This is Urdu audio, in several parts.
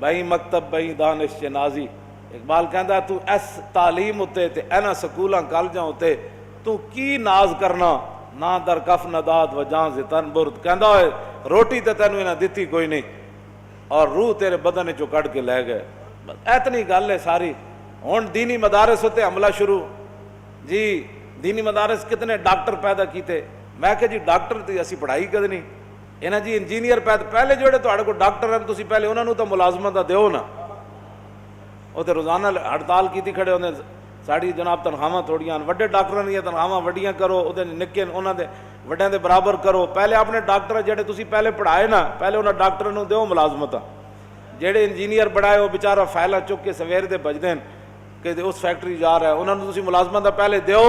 بھائی مکتب بھائی دانش نازی. اقبال کہندا تو اس تعلیم اتے تے اینا سکولاں کالجاں اتے تو کی ناز کرنا نہ در کف نداد و جان سے تن برد. کہندا ہے روٹی تے تینوں انہاں دتی کوئی نہیں اور روح تیرے بدن چوں کڈ کے لے گئے. اتنی گل ہے ساری. ہن دینی مدارس ہوتے حملہ شروع. جی دینی مدارس کتنے ڈاکٹر پیدا کیتے. میں کہ جی ڈاکٹر تے اسی پڑھائی کدے نہیں. انہاں جی انجینئر پیدا پہلے جوڑے تہاڈے کول ڈاکٹر ہیں تسی پہلے انہاں نوں تو ملازمت دیو نا. وہ تو روزانہ ہڑتال کیتی کھڑے ہوندے ساڑی جناب تنخواہاں تھوڑیاں وڈے ڈاکٹراں دی تنخواہاں وڈیاں کرو او نکے انہاں دے وڈیاں دے برابر کرو. پہلے اپنے ڈاکٹر جڑے تسی پہلے پڑھائے نا پہلے انہاں ڈاکٹراں نوں دیو ملازمت. جڑے انجینئر بڑھائے وہ بیچارہ فائلاں چک کے سویر دے بجدے کہ اس فیکٹری جا رہا ہے انہاں نوں تسی ملازمت پہلے دیو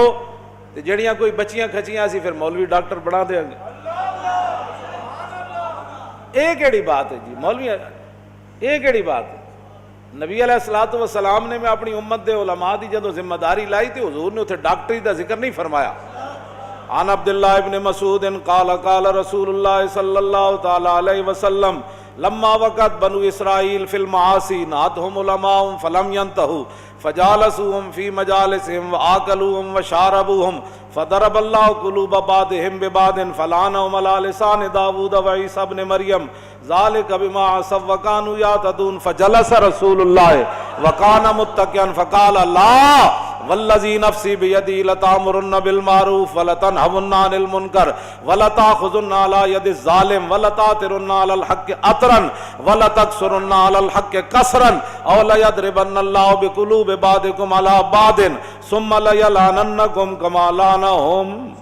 تے جڑیاں کوئی بچیاں کھچیاں سی پھر مولوی ڈاکٹر بنا دیں گے. اے کیڑی بات ہے جی مولوی اے کیڑی بات ہے. نبی علیہ الصلوۃ والسلام نے میں اپنی امت دے علماء دی جدوں ذمہ داری لائی تے حضور نے اتنے ڈاکٹری دا ذکر نہیں فرمایا. عن عبداللہ ابن مسعود قال قال رسول اللہ صلی اللہ تعالی علیہ وسلم لما وقت بنو اسرائیل فی المعاصی ناتهم علماء فلم ينتهوا فجالسوهم في مجالسهم وآكلوهم وشاربوهم فضرب الله قلوب بعضهم ببعض فلعنهم على لسان داود وعيسى ابن مريم ذلك بما عصوا وكانوا يعتدون فجلس رسول الله وكان متكئا فقال لا والذي نفسي بيدي لتأمرن بالمعروف ولتنهون عن المنكر ولتأخذن على يد الظالم ولتأثرن على الحق أثرا ولتكسرن على الحق كسرا أو ليضربن الله بقلوب بعضكم على بعض ثم ليلعننكم كما لعنهم.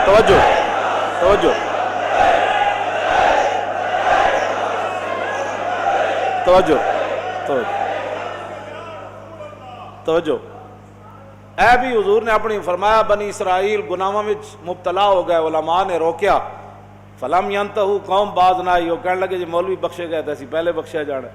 توجہ توجہ توجہ توجہ. اے بھی حضور نے اپنی فرمایا بنی اسرائیل گناہاں وچ مبتلا ہو گئے علماء نے روکیا. فلم ینتہو قوم باز نہ آئی. وہ کہنے لگے جی مولوی بخشے گئے تھے اسی پہلے بخشیا جانا.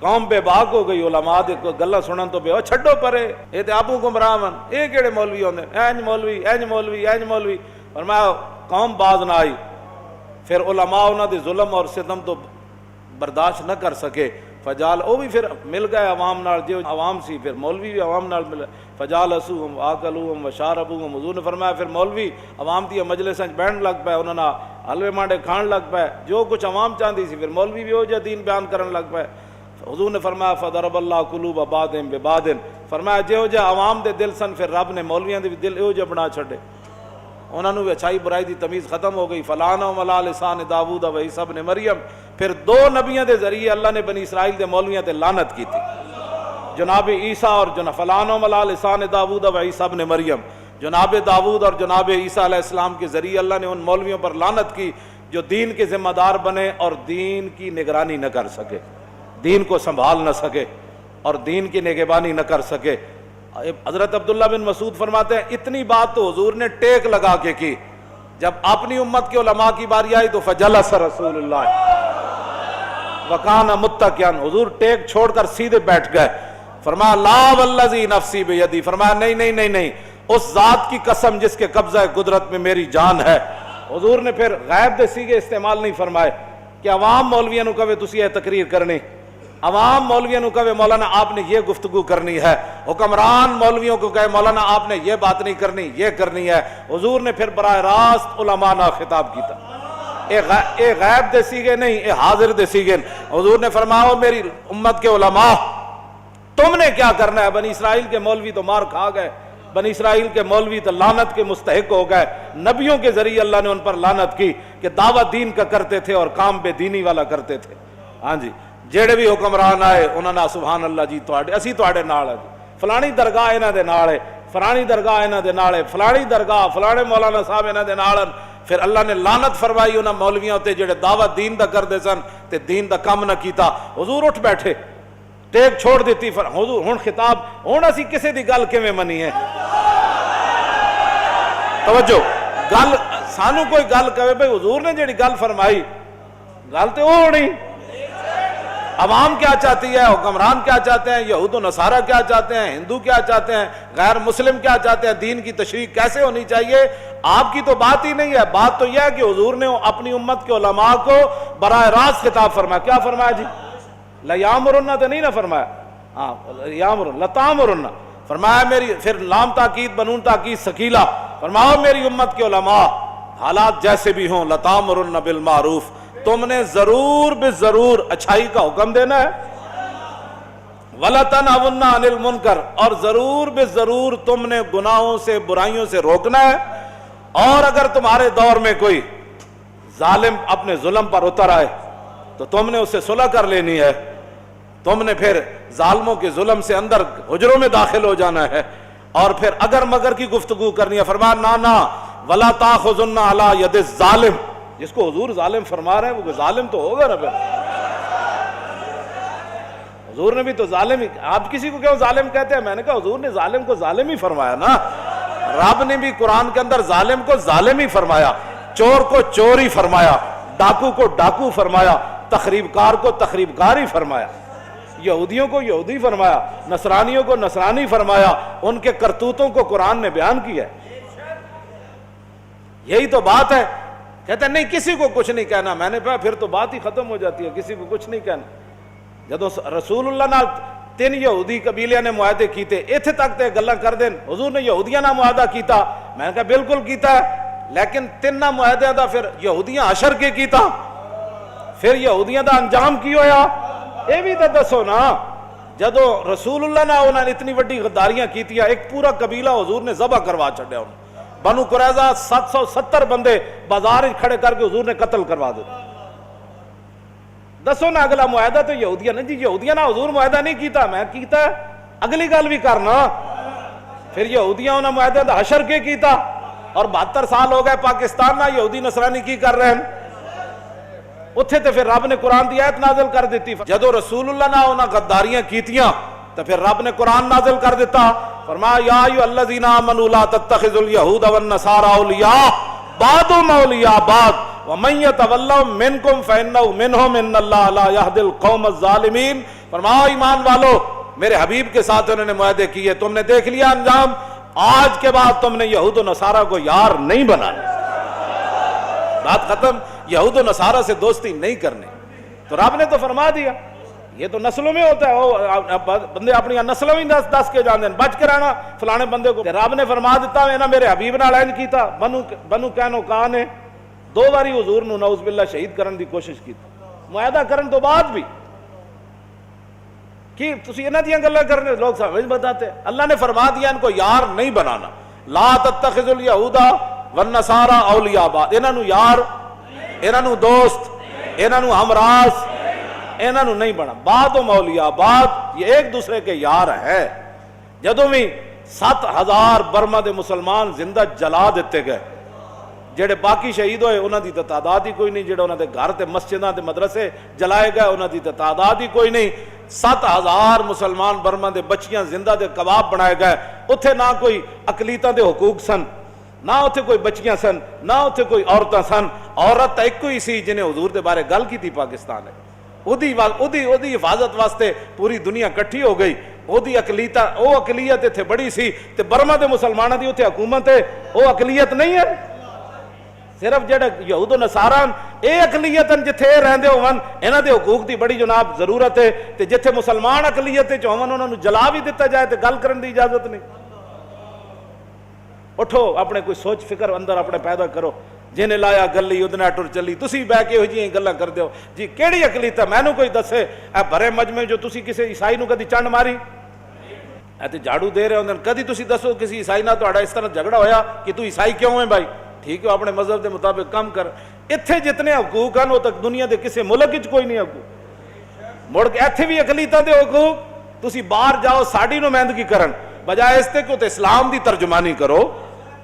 قوم بے باک ہو گئی علماء دے گلاں سنن تو بے چھڈو پرے اے تے آپو گمراہ ون اے کیڑے مولوی ہوندے اینج مولوی اینج مولوی اینج مولوی. فرمایا قوم باز نہ آئی. پھر علماء انہاں دے ظلم اور ستم تو برداشت نہ کر سکے. فجال وہ بھی پھر مل گئے عوام نال جو عوام سی پھر مولوی بھی عوام نال مل فجالسوہم واکلوہم وشاربوہم. حضور نے فرمایا پھر مولوی عوام دی مجلساں وچ بیٹھن لگ پے انہاں نال حلوے مانڈے کھان لگ پے جو کچھ عوام چاہندی سی پھر مولوی بھی وہ جا دین بیان کرن لگ پے. حضور نے فرمایا فضرب اللہ قلوب بعضهم ببعض. فرمایا جو جا عوام دے دل سن پھر رب نے مولویاں دے بھی دل ایو جا بنا چھڈے. انہاں نوں اچھائی برائی دی تمیز ختم ہو گئی. فلعنہم علی لسان داؤد و عیسی ابن مریم. پھر دو نبیوں دے ذریعے اللہ نے بنی اسرائیل دے مولویاں تے لعنت کی تھی جناب عیسیٰ اور فلعنہم علی لسان داؤد و عیسی ابن مریم. جناب داؤد اور جناب عیسیٰ علیہ السلام کے ذریعے اللہ نے ان مولویوں پر لعنت کی جو دین کے ذمہ دار بنے اور دین کی نگرانی نہ کر سکے, دین کو سنبھال نہ سکے اور دین کی نگہبانی نہ کر سکے. حضرت عبداللہ بن مسعود فرماتے ہیں اتنی بات تو حضور نے ٹیک لگا کے کی. جب اپنی امت کے علماء کی باری آئی تو فجلس رسول اللہ وکان متکئن, حضور ٹیک چھوڑ کر سیدھے بیٹھ گئے. فرمایا لا والذی نفسی بیدی, فرمایا نہیں نہیں نہیں نہیں, اس ذات کی قسم جس کے قبضہ قدرت میں میری جان ہے. حضور نے پھر غیب دے سیگے استعمال نہیں فرمائے کہ عوام مولویاں نو کہے تسی یہ تقریر کرنی, عوام مولویوں کو کہے مولانا آپ نے یہ گفتگو کرنی ہے, حکمران مولویوں کو کہے مولانا آپ نے یہ بات نہیں کرنی یہ کرنی ہے. حضور نے پھر براہ راست علماء نہ خطاب کیتا, اے غیب دے سیگے نہیں, اے حاضر دے سیگے. حضور نے فرمایا میری امت کے علماء تم نے کیا کرنا ہے. بنی اسرائیل کے مولوی تو مار کھا گئے, بنی اسرائیل کے مولوی تو لعنت کے مستحق ہو گئے. نبیوں کے ذریعے اللہ نے ان پر لعنت کی کہ دعوت دین کا کرتے تھے اور کام بے دینی والا کرتے تھے. ہاں جی, جڑے بھی حکمران آئے انہوں نے سبحان اللہ جی اسی تواڈے نال ہے, فلانی درگاہ انہاں دے نال ہے, فلانی درگاہ انہاں دے نال ہے, فلانی درگاہ فلانے مولانا صاحب انہاں دے نال. پھر اللہ نے لعنت فرمائی انہاں مولویاں تے جڑے دعوت دین دا کردے سن تے دین دا کم نہ کیتا. حضور اٹھ بیٹھے, ٹیک چھوڑ دیتی. حضور ہن خطاب ہن اسی کسے دی گل کیویں منی ہے. توجہ, گل سانو کوئی گل کہے بھئی حضور نے جڑی گل فرمائی گل تے او ہونی. عوام کیا چاہتی ہے، حکمران کیا چاہتے ہیں، یہود و نصارہ کیا چاہتے ہیں، ہندو کیا چاہتے ہیں، غیر مسلم کیا چاہتے ہیں، دین کی تشریح کیسے ہونی چاہیے، آپ کی تو بات ہی نہیں ہے۔ بات تو یہ ہے کہ حضور نے اپنی امت کے علماء کو براہ راست خطاب فرمایا۔ کیا فرمایا جی؟ لَيَأْمُرُنَّ تو نہیں نہ فرمایا، ہاں یامرن لَتَأْمُرُنَّ فرمایا میری، پھر لام تاکید بنون تاکید ثقیلہ، فرماؤ میری امت کے علماء حالات جیسے بھی ہوں لَتَأْمُرُنَّ بِالْمَعْرُوف، تم نے ضرور بضرور اچھائی کا حکم دینا ہے، وَلَتَنْهَوْنَ عَنِ الْمُنْكَرِ اور ضرور بضرور تم نے گناہوں سے برائیوں سے روکنا ہے، اور اگر تمہارے دور میں کوئی ظالم اپنے ظلم پر اتر آئے تو تم نے اسے صلح کر لینی ہے، تم نے پھر ظالموں کے ظلم سے اندر حجروں میں داخل ہو جانا ہے، اور پھر اگر مگر کی گفتگو کرنی ہے، فرمایا نا وَلَا تَأْخُذُنَّ عَلَى يَدِ الظَّالِمِ، جس کو حضور ظالم فرما رہے ہیں وہ ظالم تو ہوگا نا، پھر حضور نے بھی تو ظالم ہی، آپ کسی کو کیوں ظالم کہتے ہیں؟ میں نے کہا حضور نے ظالم کو ظالم ہی فرمایا نا، رب نے بھی قرآن کے اندر ظالم کو ظالم ہی فرمایا، چور کو چور ہی فرمایا، ڈاکو کو ڈاکو فرمایا، تخریب کار کو تخریب کار ہی فرمایا، یہودیوں کو یہودی فرمایا، نصرانیوں کو نصرانی فرمایا، ان کے کرتوتوں کو قرآن نے بیان کیا ہے۔ یہی تو بات ہے۔ کہتے ہیں نہیں کسی کو کچھ نہیں کہنا، میں نے کہا پھر تو بات ہی ختم ہو جاتی ہے، کسی کو کچھ نہیں کہنا۔ جدو رسول اللہ نال 3 یہودی قبیلے نے معاہدے کیتے، اتنے تک تے گلاں کر دین، حضور نے یہودیاں نال معاہدہ کیتا، میں نے کہا بالکل کیتا ہے، لیکن 3 معاہدے دا پھر یہودیاں حشر کے کیتا، پھر یہودیاں دا انجام کی ہویا، اے بھی تو دسو نا۔ جدو رسول اللہ نے انہوں نے اتنی وڈی غداریاں کیتیاں، ایک پورا قبیلہ حضور نے ذبح کروا چھڑیا، انہوں بنو قریظہ 770 بندے بازار کھڑے کر کے حضور نے قتل کروا دیتے۔ دسو نا اگلا معاہدہ تو یہودیاں نے، جی یہودیاں نا حضور معاہدہ نہیں کیتا، میں کیتا ہے، اگلی گل بھی کرنا۔ پھر یہودیاں انہوں نے معاہدہ دا حشر کے کیتا، اور 72 سال ہو گئے پاکستان نہ یہودی نصرانی کی کر رہے ہیں، اتھے تے پھر رب نے قرآن دی آیت نازل کر دیتی۔ جدو رسول اللہ نے انہاں غداریاں کیتیاں تو پھر رب نے قرآن نازل کر دیتا، فرمایا یا ایھا الذین آمنوا لا تتخذوا اليہود والنصارى اولیاء بعضهم اولیاء بعض ومن یتولہم منکم فانہ منہم ان اللہ لا یہدی القوم الظالمین۔ فرمایا ایمان والو، میرے حبیب کے ساتھ انہوں نے معاہدے کیے، تم نے دیکھ لیا انجام، آج کے بعد تم نے یہود و نصارہ کو یار نہیں بنانا، بات ختم، یہود و نصارہ سے دوستی نہیں کرنی۔ تو رب نے تو فرما دیا، یہ تو نسلوں میں ہوتا ہے، بندے اپنی نسلوں میں دس کے جاندے ہیں، بچ کے رہنا فلانے بندے کو۔ رب نے فرما دیتا ہے نا میرے حبیب نال اینج کیتا، بنو قینوقاع نے 2 باری حضور نو نعوذ باللہ شہید کرن دی کوشش کی، معاہدہ کرن تو بعد بھی کہ تسی انہاں دیاں گلاں کرنے، لوگ سمجھ بتاتے، اللہ نے فرما دیا ان کو یار نہیں بنانا، لا تتخذوا اليہود والنصارى اولیاء بعض، انہاں نو یار، انہاں نو دوست، انہاں نو ہمراز، انہاں نو نہیں بنا، بعضهم اولیاء بعض، یہ ایک دوسرے کے یار ہے۔ جدوں بھی 7000 برما دے مسلمان زندہ جلا دیتے گئے، جڑے باقی شہید ہوئے انہاں دی تعداد ہی کوئی نہیں، جڑے انہاں دے گھر تے مسجداں تے مدرسے جلائے گئے انہاں دی تعداد ہی کوئی نہیں۔ 7000 مسلمان برما دے بچیاں زندہ دے کباب بنائے گئے، اتھے نہ کوئی اقلیتاں دے حقوق سن، نہ اتھے کوئی بچیاں سن، نہ اتھے کوئی عورتاں سن، عورت ایک ہی سی جنہیں حضور دے بارے گل کی تھی پاکستان ہے، اودی حفاظت واسطے پوری دنیا کٹھی ہو گئی، اودی اقلیت اتھے بڑی سی، تے برما دے مسلمانوں دی اتھے حکومت ہے، وہ اقلیت نہیں ہے، صرف جڑے یہود و نصارہ اے اقلیت جتھے رہندے ہون انہاں دے حقوق دی بڑی جناب ضرورت ہے، تے جتھے مسلمان اقلیت وچ ہون انہاں نوں جلا بھی دتا جائے تے گل کرن دی اجازت نہیں۔ اٹھو اپنے کوئی سوچ فکر اندر اپنے پیدا کرو، جنہیں لایا گلی ادنا ٹر چلی، تسی بہ کے ہو جی گلاں کردے ہو، جی کیڑی اقلیت ہے مینوں کوئی دسے، اے بھرے مجمع جو تسی کسی عیسائی نوں کدی چنڈ ماری، اے تے جھاڑو دے رہے ہوندے، کدی تسی دسو کسی عیسائی نال تہاڈا اس طرح جھگڑا ہویا کہ تو عیسائی کیوں ہے بھائی، ٹھیک ہے اپنے مذہب دے مطابق کام کر، اتھے جتنے حقوق ہیں وہ تک دنیا دے کسی ملک وچ کوئی نہیں حقوق، مڑ کے ایتھے بھی اقلیتاں دے حقوق، تسی باہر جاؤ ساڈی نمائندگی کرن بجائے اس تے کہ تے اسلام دی ترجمانی کرو،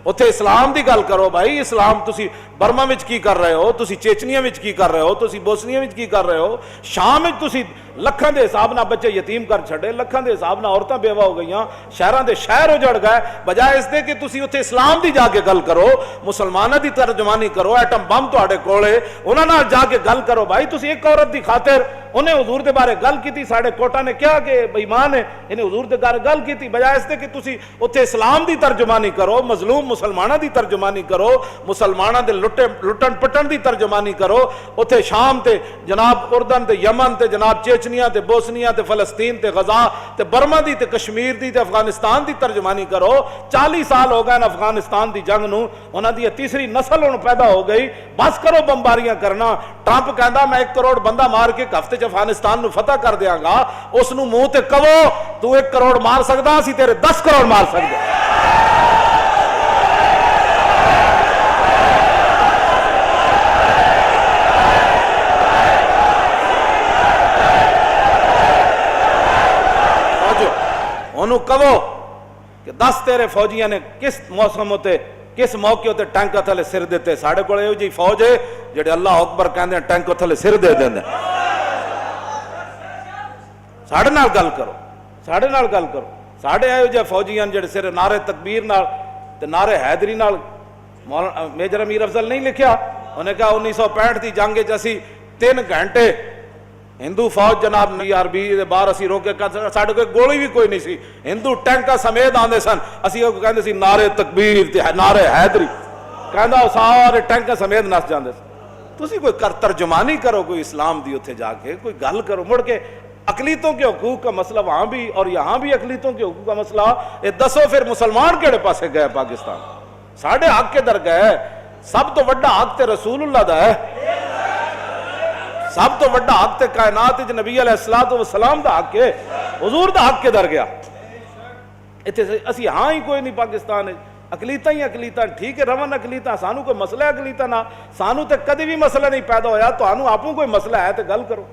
اتھے اسلام دی گل کرو، بھائی اسلام تسی برما وچ کی کر رہے ہو، تسی چیچنیا وچ کی کر رہے ہو، تسی بوسنیا وچ کی کر رہے ہو، شام وچ تسی لکھاں دے حساب نہ بچے یتیم کر چھڑے، لکھاں دے حساب نہ عورتاں بیوہ ہو گئیاں، شہراں دے شہر اجڑ گئے، بجائے اس دے کہ تسی اتھے اسلام دی جا کے گل کرو، مسلماناں دی ترجمانی کرو، ایٹم بم تہاڈے کولے انہاں نال جا کے گل کرو، بھائی تسی ایک عورت دی خاطر انہیں حضور دے بارے گل کی تھی، ساڑھے کوٹا نے کیا کہ بےمان ہے، انہیں حضور دے بارے گل کی تھی، بجائے اس دے کہ تسی اتھے اسلام دی ترجمانی کرو، مظلوم مسلمانہ دی ترجمانی کرو، مسلمانہ دے لٹن پٹن دی ترجمانی کرو، اتھے شام تے جناب اردن تے یمن تے جناب چیچنیا تے بوسنیا تے فلسطین تے غزہ تے برما دی تے کشمیر دی تے افغانستان دی ترجمانی کرو۔ 40 سال ہو گئے افغانستان دی جنگ نو، انہاں دی تیسری نسل ہن پیدا ہو گئی، بس کرو بمباریاں کرنا۔ ٹرمپ کہندا میں 1 کروڑ بندہ مار کے ہفتے چ افغانستان نو فتح کر دیاں گا، اس نو منہ تے کہو تو 1 کروڑ مار سکدا، اسی تیرے 10 کروڑ مار سکدے۔ انہوں کہو کہ 10 تیرے فوجیاں نے کس موسم ہوتے کس موقع ہوتے ٹینک تھلے سر دیتے، ساڑھے کو یہ جی فوج ہے جڑے اللہ اکبر کہندے ہیں ٹینک تھلے سر دے دیں دیں۔ ساڑھے نال گل کرو، ساڑھے نال گل کرو، ساڑھے آئے جے فوجیاں جڑے سر نعرے تکبیر نال تے نعرے حیدری نال میجر امیر افضل نہیں لکھیا، انہیں کہا 1965 دی جنگ جیسی 3 گھنٹے ہندو فوج جناب RB دے باہر اسی روکے ساڑھے کوئی گولی بھی کوئی نہیں سی، ہندو ٹینکا سمیت آندے سن، اسی کو کہندے سی نعرے تکبیر تے نعرے حیدری، کہندا سارے ٹینکا سمیت نس جاندے سن۔ تسی کوئی ترجمانی کرو کوئی اسلام دی اتھے جا کے، کوئی گل کرو، مڑ کے اقلیتوں کے حقوق کا مسئلہ وہاں بھی اور یہاں بھی اقلیتوں کے حقوق کا مسئلہ، یہ دسو پھر مسلمان کیڑے پاسے گئے پاکستان؟ ساڑھے حق کے در گئے، سب تو وڈا حق تے رسول اللہ دا ہے، سب تو وڈا حق تے کائنات جو نبی علیہ السلام دا حق ہے، حضور دا حق کے در گیا۔ اسی ہاں ہی کوئی نہیں پاکستان ہے، اقلیتاں ہی اقلیتاں، ٹھیک ہے رون اقلیتاں، سانو کوئی مسئلہ ہے اقلیتاں نہ، سانو تے کدی بھی مسئلہ نہیں پیدا ہویا، تو آنو آپوں کوئی مسئلہ ہے تے گل کرو،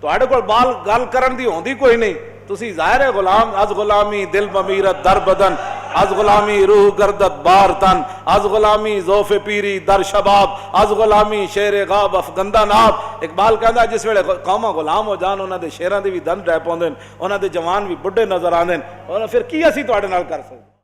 تو آڑے کو بال گل کرن دی ہوندی کوئی نہیں، تسی ظاہر ہے غلام، از غلامی دل بمیرت در بدن، از غلامی روح گردت بار تن، از غلامی ذوف پیری در شباب، از غلامی شیر غاب افگندہ ناب۔ اقبال کہندا جس ویلے قوماں غلام ہو جان، انہاں دے شیراں دی بھی دند رہ پوندے، انہاں دے جوان بھی بڈھے نظر آندے، اور پھر کی اسی تواڈے نال کر سکدے؟